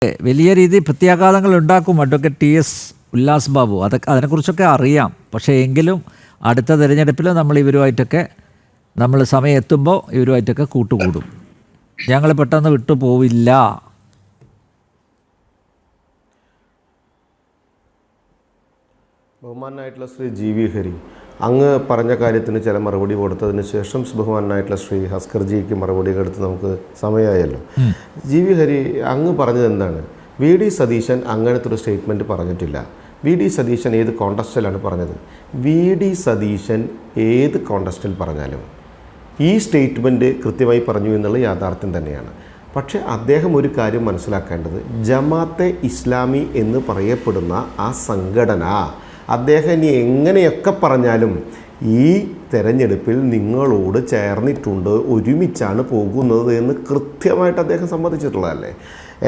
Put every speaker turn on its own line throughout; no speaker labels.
വലിയ രീതിയിൽ പ്രത്യാഘാതങ്ങൾ ഉണ്ടാക്കും. അഡ്വക്കേറ്റ് TS ഉല്ലാസ് ബാബു അതിനെക്കുറിച്ചൊക്കെ അറിയാം. പക്ഷേ എങ്കിലും അടുത്ത തിരഞ്ഞെടുപ്പിൽ നമ്മൾ ഇവരുമായിട്ടൊക്കെ സമയം എത്തുമ്പോൾ ഇവരുമായിട്ടൊക്കെ കൂട്ടുകൂടും. ഞങ്ങൾ പെട്ടെന്ന് വിട്ടു പോവില്ല.
ബഹുമാനായിട്ടുള്ള ശ്രീ GV ഹരി അങ്ങ് പറഞ്ഞ കാര്യത്തിന് ചില മറുപടി കൊടുത്തതിന് ശേഷം ബഹുമാനായിട്ടുള്ള ശ്രീ ഹസ്കർജിക്ക് മറുപടി കൊടുത്ത് നമുക്ക് സമയമായല്ലോ. GV ഹരി അങ്ങ് പറഞ്ഞത് എന്താണ്? VD സതീശൻ അങ്ങനത്തെ ഒരു സ്റ്റേറ്റ്മെൻറ്റ് പറഞ്ഞിട്ടില്ല. VD സതീശൻ ഏത് കോണ്ടസ്റ്റിലാണ് പറഞ്ഞത്? VD സതീശൻ ഏത് കോണ്ടസ്റ്റിൽ പറഞ്ഞാലും ഈ സ്റ്റേറ്റ്മെൻറ്റ് കൃത്യമായി പറഞ്ഞു എന്നുള്ള യാഥാർത്ഥ്യം തന്നെയാണ്. പക്ഷേ അദ്ദേഹം ഒരു കാര്യം മനസ്സിലാക്കേണ്ടത്, ജമാഅത്തെ ഇസ്ലാമി എന്ന് പറയപ്പെടുന്ന ആ സംഘടന അദ്ദേഹം ഇനി എങ്ങനെയൊക്കെ പറഞ്ഞാലും ഈ തെരഞ്ഞെടുപ്പിൽ നിങ്ങളോട് ചേർന്നിട്ടുണ്ട്, ഒരുമിച്ചാണ് പോകുന്നത് എന്ന് കൃത്യമായിട്ട് അദ്ദേഹം സമ്മതിച്ചിട്ടുള്ളതല്ലേ.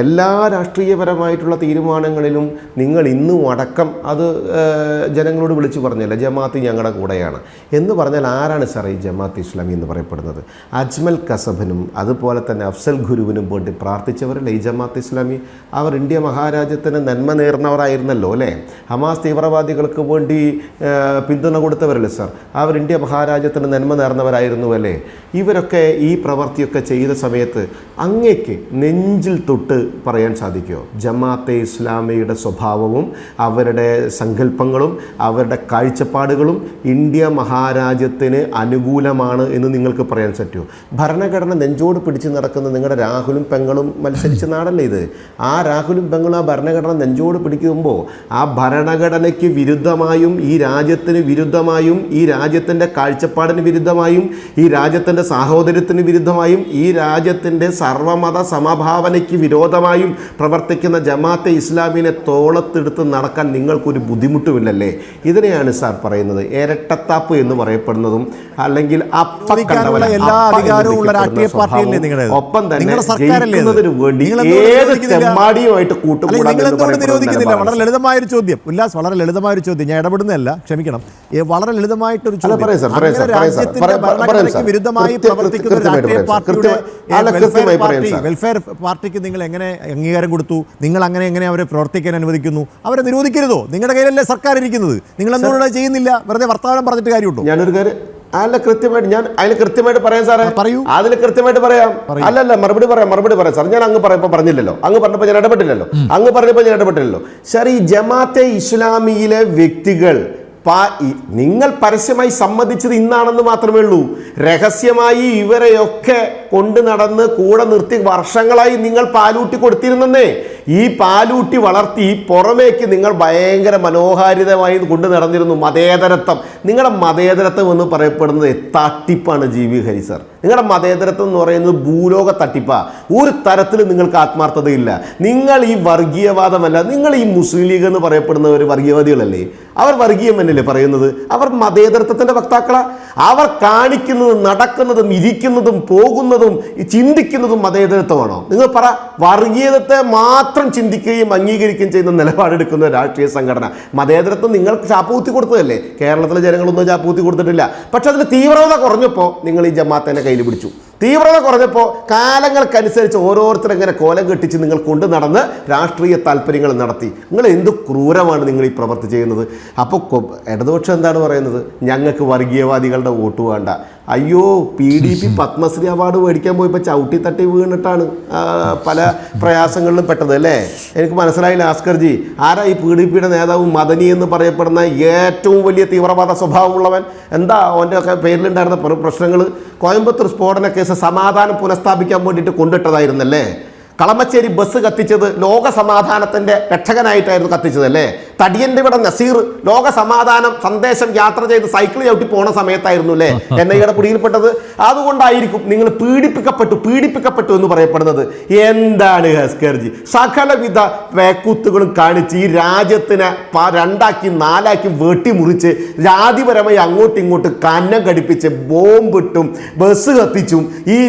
എല്ലാ രാഷ്ട്രീയപരമായിട്ടുള്ള തീരുമാനങ്ങളിലും നിങ്ങൾ ഇന്നും അടക്കം അത് ജനങ്ങളോട് വിളിച്ചു പറഞ്ഞല്ലേ, ജമാഅത്ത് ഞങ്ങളുടെ കൂടെയാണ് എന്ന് പറഞ്ഞാൽ ആരാണ് സാർ ഈ ജമാഅത്ത് ഇസ്ലാമി എന്ന് പറയപ്പെടുന്നത്? അജ്മൽ കസബിനും അതുപോലെ തന്നെ അഫ്സൽ ഗുരുവിനും വേണ്ടി പ്രാർത്ഥിച്ചവരല്ലേ ഈ ജമാഅത്ത് ഇസ്ലാമി? അവർ ഇന്ത്യ മഹാരാജ്യത്തിന് നന്മ നേർന്നവരായിരുന്നല്ലോ അല്ലേ. ഹമാസ് തീവ്രവാദികൾക്ക് വേണ്ടി പിന്തുണ കൊടുത്തവരല്ലേ സാർ? അവർ ഇന്ത്യ മഹാരാജ്യത്തിന് നന്മ നേർന്നവരായിരുന്നു അല്ലേ. ഇവരൊക്കെ ഈ പ്രവൃത്തിയൊക്കെ ചെയ്ത സമയത്ത് അങ്ങേക്ക് നെഞ്ചിൽ തൊട്ട് പറയാൻ സാധിക്കുമോ ജമാഅത്തെ ഇസ്ലാമിയുടെ സ്വഭാവവും അവരുടെ സങ്കല്പങ്ങളും അവരുടെ കാഴ്ചപ്പാടുകളും ഇന്ത്യ മഹാരാജ്യത്തിന് അനുകൂലമാണ് എന്ന് നിങ്ങൾക്ക് പറയാൻ പറ്റുമോ? ഭരണഘടന നെഞ്ചോട് പിടിച്ച് നടക്കുന്ന നിങ്ങളുടെ രാഹുലും പെങ്ങളും മത്സരിച്ച നാടല്ലേ ഇത്. ആ രാഹുലും പെങ്ങളും ആ ഭരണഘടന നെഞ്ചോട് പിടിക്കുമ്പോൾ ആ ഭരണഘടനയ്ക്ക് വിരുദ്ധമായും ഈ രാജ്യത്തിന് വിരുദ്ധമായും ഈ രാജ്യത്തിൻ്റെ കാഴ്ചപ്പാടിന് വിരുദ്ധമായും ഈ രാജ്യത്തിൻ്റെ സാഹോദര്യത്തിന് വിരുദ്ധമായും ഈ രാജ്യത്തിൻ്റെ സർവമത സമഭാവനയ്ക്ക് വിരോധമായും പ്രവർത്തിക്കുന്ന ജമാഅത്തെ ഇസ്ലാമിനെ തോളത്തെടുത്ത് നടക്കാൻ നിങ്ങൾക്കൊരു ബുദ്ധിമുട്ടുമില്ലല്ലേ? ഇതിനെയാണ് സാർ പറയുന്നത് ഇരട്ടത്താപ്പ് എന്ന് പറയപ്പെടുന്നതും അല്ലെങ്കിൽ
എല്ലാ അധികാരവും ഉള്ള രാഷ്ട്രീയ പാർട്ടിയല്ലേ നിങ്ങളുടെ?
ഒപ്പം തന്നെ ജയിക്കുന്നതിന് വേണ്ടി ഏത് തെമ്മാടിയുമായിട്ട് കൂട്ടുകൂടാൻ.
വളരെ ലളിതമായൊരു ചോദ്യം ഉല്ലാസ്, വളരെ ലളിതമായൊരു ചോദ്യം. ഞാൻ ഇടപെടുന്നതല്ല, ക്ഷമിക്കണം. വളരെ ലളിതമായിട്ടൊരു ചോദ്യം. വിരുദ്ധമായി പ്രവർത്തിക്കുന്ന രാഷ്ട്രീയ പാർട്ടിയുടെ വെൽഫെയർ പാർട്ടിക്ക് നിങ്ങൾ എങ്ങനെ അംഗീകാരം കൊടുത്തു? നിങ്ങൾ എങ്ങനെ അവരെ പ്രവർത്തിക്കാൻ അനുവദിക്കുന്നു? അവരെ നിരോധിക്കരുതോ? നിങ്ങളുടെ കയ്യിലല്ലേ സർക്കാർ ഇരിക്കുന്നത്? നിങ്ങൾ എന്തുകൊണ്ട് ചെയ്യുന്നില്ല? വെറുതെ വർത്തമാനം പറഞ്ഞിട്ട് കാര്യമുണ്ടോ?
ഞാനൊരു കാര്യം കൃത്യമായിട്ട് പറയാം സാറേ.
പറയൂ.
അതിൽ കൃത്യമായിട്ട് പറയാം. അല്ലല്ല, മറുപടി പറയാം സാർ. ഞാൻ അങ്ങ് പറഞ്ഞില്ലല്ലോ, അങ്ങ് പറഞ്ഞപ്പോൾ ഞാൻ ഇടപെട്ടില്ലല്ലോ, സാർ. ഈ ജമാഅത്തെ ഇസ്ലാമിയിലെ വ്യക്തികൾ നിങ്ങൾ പരസ്യമായി സമ്മതിച്ചത് ഇന്നാണെന്ന് മാത്രമേ ഉള്ളൂ. രഹസ്യമായി ഇവരെയൊക്കെ കൊണ്ട് നടന്ന് കൂടെ നിർത്തി വർഷങ്ങളായി നിങ്ങൾ പാലൂട്ടി കൊടുത്തിരുന്നേ. ഈ പാലൂട്ടി വളർത്തി പുറമേക്ക് നിങ്ങൾ ഭയങ്കര മനോഹാരിതമായി കൊണ്ട് നടന്നിരുന്നു. മതേതരത്വം, നിങ്ങളുടെ മതേതരത്വം എന്ന് പറയപ്പെടുന്നത് തട്ടിപ്പാണ് GV ഹരി സാർ. നിങ്ങളുടെ മതേതരത്വം എന്ന് പറയുന്നത് ഭൂലോക തട്ടിപ്പാണ്. ഒരു തരത്തിലും നിങ്ങൾക്ക് ആത്മാർത്ഥതയില്ല. നിങ്ങൾ ഈ വർഗീയവാദമല്ല, നിങ്ങൾ ഈ മുസ്ലിം ലീഗ് എന്ന് പറയപ്പെടുന്നവർ വർഗീയവാദികളല്ലേ? അവർ വർഗീയം എന്നല്ലേ പറയുന്നത്? അവർ മതേതരത്വത്തിന്റെ വക്താക്കളാണ്. അവർ കാണിക്കുന്നതും നടക്കുന്നതും ഇരിക്കുന്നതും പോകുന്നതും ചിന്തിക്കുന്നതും മതേതരത്വമാണോ? നിങ്ങൾ പറ. വർഗീയതത്തെ മാത്രം ചിന്തിക്കുകയും അംഗീകരിക്കുകയും ചെയ്യുന്ന നിലപാടെടുക്കുന്ന രാഷ്ട്രീയ സംഘടന. മതേതരത്വം നിങ്ങൾക്ക് ചാപ്പൂത്തി കൊടുത്തതല്ലേ? കേരളത്തിലെ ജനങ്ങളൊന്നും ചാപ്പൂത്തി കൊടുത്തിട്ടില്ല. പക്ഷെ അതിൽ തീവ്രത കുറഞ്ഞപ്പോൾ നിങ്ങൾ ഈ ജമാഅത്തിനെ കയ്യിൽ പിടിച്ചു. തീവ്രത കുറഞ്ഞപ്പോൾ കാലങ്ങൾക്കനുസരിച്ച് ഓരോരുത്തർ ഇങ്ങനെ കോലം കെട്ടിച്ച് നിങ്ങൾ കൊണ്ട് നടന്ന് രാഷ്ട്രീയ താല്പര്യങ്ങൾ നടത്തി. നിങ്ങൾ എന്ത് ക്രൂരമാണ് നിങ്ങൾ ഈ പ്രവൃത്തി ചെയ്യുന്നത്. അപ്പോൾ ഇടതുപക്ഷം എന്താണ് പറയുന്നത്? ഞങ്ങൾക്ക് വർഗീയവാദികളുടെ വോട്ട് വേണ്ട. അയ്യോ, PDP പത്മശ്രീ അവാർഡ് മേടിക്കാൻ പോയപ്പോൾ ചവിട്ടി തട്ടി വീണിട്ടാണ് പല പ്രയാസങ്ങളിലും പെട്ടത് അല്ലേ? എനിക്ക് മനസ്സിലായില്ല ആസ്കർജി. ആരാ ഈ PDPയുടെ നേതാവ്? മദനി എന്ന് പറയപ്പെടുന്ന ഏറ്റവും വലിയ തീവ്രവാദ സ്വഭാവമുള്ളവൻ. എന്താ അവൻ്റെ ഒക്കെ പേരിലുണ്ടായിരുന്ന പ്രശ്നങ്ങൾ? കോയമ്പത്തൂർ സ്ഫോടന കേസ് സമാധാനം പുനഃസ്ഥാപിക്കാൻ വേണ്ടിയിട്ട് കൊണ്ടിട്ടതായിരുന്നല്ലേ? കളമശ്ശേരി ബസ് കത്തിച്ചത് ലോക സമാധാനത്തിൻ്റെ രക്ഷകനായിട്ടായിരുന്നു കത്തിച്ചതല്ലേ? തടിയൻ്റെ ഇവിടെ നസീർ ലോക സമാധാനം സന്ദേശം യാത്ര ചെയ്ത് സൈക്കിൾ ചവിട്ടി പോണ സമയത്തായിരുന്നു അല്ലേ NIAയുടെ പിടിയിൽപ്പെട്ടത്? അതുകൊണ്ടായിരിക്കും നിങ്ങൾ പീഡിപ്പിക്കപ്പെട്ടു എന്ന് പറയപ്പെടുന്നത്. എന്താണ് ഹസ്കർജി? സകലവിധ വേക്കൂത്തുകളും കാണിച്ച് ഈ രാജ്യത്തിനെ 2ആക്കി 4ആക്കി വെട്ടിമുറിച്ച് ജാതിപരമായി അങ്ങോട്ടും ഇങ്ങോട്ടും കന്നം കടിപ്പിച്ച് ബോംബിട്ടും ബസ് കത്തിച്ചും ഈ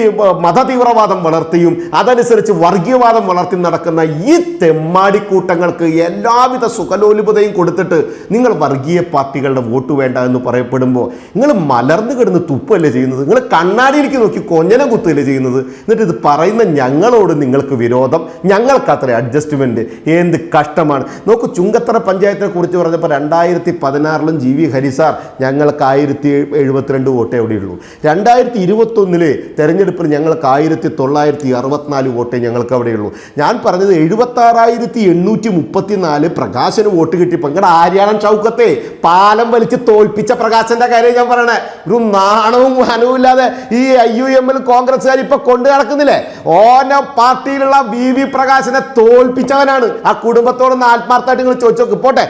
മതതീവ്രവാദം വളർത്തിയും അതനുസരിച്ച് വർഗീയവാദം വളർത്തി നടക്കുന്ന ഈ തെമ്മാടിക്കൂട്ടങ്ങൾക്ക് എല്ലാവിധ സുഖലോലി പ്രഗത്ഭതയും കൊടുത്തിട്ട് നിങ്ങൾ വർഗീയ പാർട്ടികളുടെ വോട്ട് വേണ്ട എന്ന് പറയപ്പെടുമ്പോൾ നിങ്ങൾ മലർന്നു കിടന്ന് തുപ്പല്ലേ ചെയ്യുന്നത്? നിങ്ങൾ കണ്ണാടിയിലേക്ക് നോക്കി കൊഞ്ഞനം കുത്തുകയല്ലേ ചെയ്യുന്നത്? എന്നിട്ട് ഇത് പറയുന്ന ഞങ്ങളോട് നിങ്ങൾക്ക് വിരോധം, ഞങ്ങൾക്ക് അത്ര അഡ്ജസ്റ്റ്മെന്റ്. എന്ത് കഷ്ടമാണ് നോക്കൂ. ചുങ്കത്തറ പഞ്ചായത്തിനെ കുറിച്ച് പറഞ്ഞപ്പോൾ 2016 ജി വി ഹരിസാർ ഞങ്ങൾക്ക് 1072 വോട്ടേ എവിടെയുള്ളൂ. 2021 തെരഞ്ഞെടുപ്പിൽ ഞങ്ങൾക്ക് 1964 വോട്ടേ ഞങ്ങൾക്ക് അവിടെയുള്ളൂ. ഞാൻ പറഞ്ഞത് 76,834 പ്രകാശന് വോട്ട് കിട്ടിയപ്പോൾ നിങ്ങളുടെ ആര്യാടൻ ചൗക്കത്തെ പാലം വലിച്ച് തോൽപ്പിച്ച പ്രകാശന്റെ കാര്യം ഞാൻ പറയണേ. ഒരു നാണവും മാനവും ഇല്ലാതെ ഈ IUML കോൺഗ്രസ്സുകാർ ഇപ്പൊ കൊണ്ടു നടക്കുന്നില്ലേ? ഓരോ പാർട്ടിയിലുള്ള VV പ്രകാശനെ തോൽപ്പിച്ചവനാണ്. ആ കുടുംബത്തോടൊന്ന് ആത്മാർത്ഥമായിട്ട് നിങ്ങൾ ചോദിച്ചു നോക്ക്. പോട്ടെ,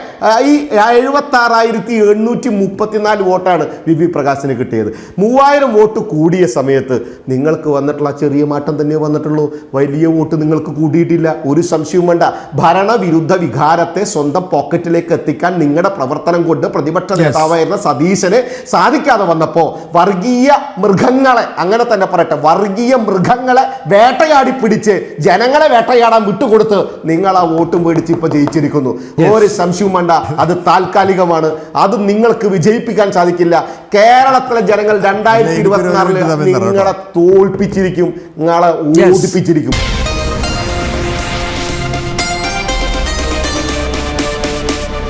ഈ 76,834 വോട്ടാണ് VV പ്രകാശിന് കിട്ടിയത്. 3000 വോട്ട് കൂടിയ സമയത്ത് നിങ്ങൾക്ക് വന്നിട്ടുള്ള ചെറിയ മാറ്റം തന്നെ വന്നിട്ടുള്ളൂ. വലിയ വോട്ട് നിങ്ങൾക്ക് കൂടിയിട്ടില്ല. ഒരു സംശയവും വേണ്ട. ഭരണവിരുദ്ധ വികാരത്തെ സ്വന്തം പോക്കറ്റിലേക്ക് എത്തിക്കാൻ നിങ്ങളുടെ പ്രവർത്തനം കൊണ്ട് പ്രതിപക്ഷ നേതാവായിരുന്ന സതീശന് സാധിക്കാതെ വന്നപ്പോൾ വർഗീയ മൃഗങ്ങളെ, അങ്ങനെ തന്നെ പറയട്ടെ, വർഗീയ മൃഗങ്ങളെ വേട്ടയാടി പിടിച്ച് ജനങ്ങളെ വേട്ടയാടാൻ വിട്ടുകൊടുത്ത് നിങ്ങൾ ആ വോട്ടും മേടിച്ച് ഇപ്പൊ ജയിച്ചിരിക്കുന്നു. ഒരു സംശയവും വേണ്ട. അത് താൽക്കാലികമാണ്. അത് നിങ്ങൾക്ക് വിജയിപ്പിക്കാൻ സാധിക്കില്ല. കേരളത്തിലെ ജനങ്ങൾ 2024 നിങ്ങളെ തോൽപ്പിച്ചിരിക്കും, നിങ്ങളെ ഊതിപ്പിച്ചിരിക്കും.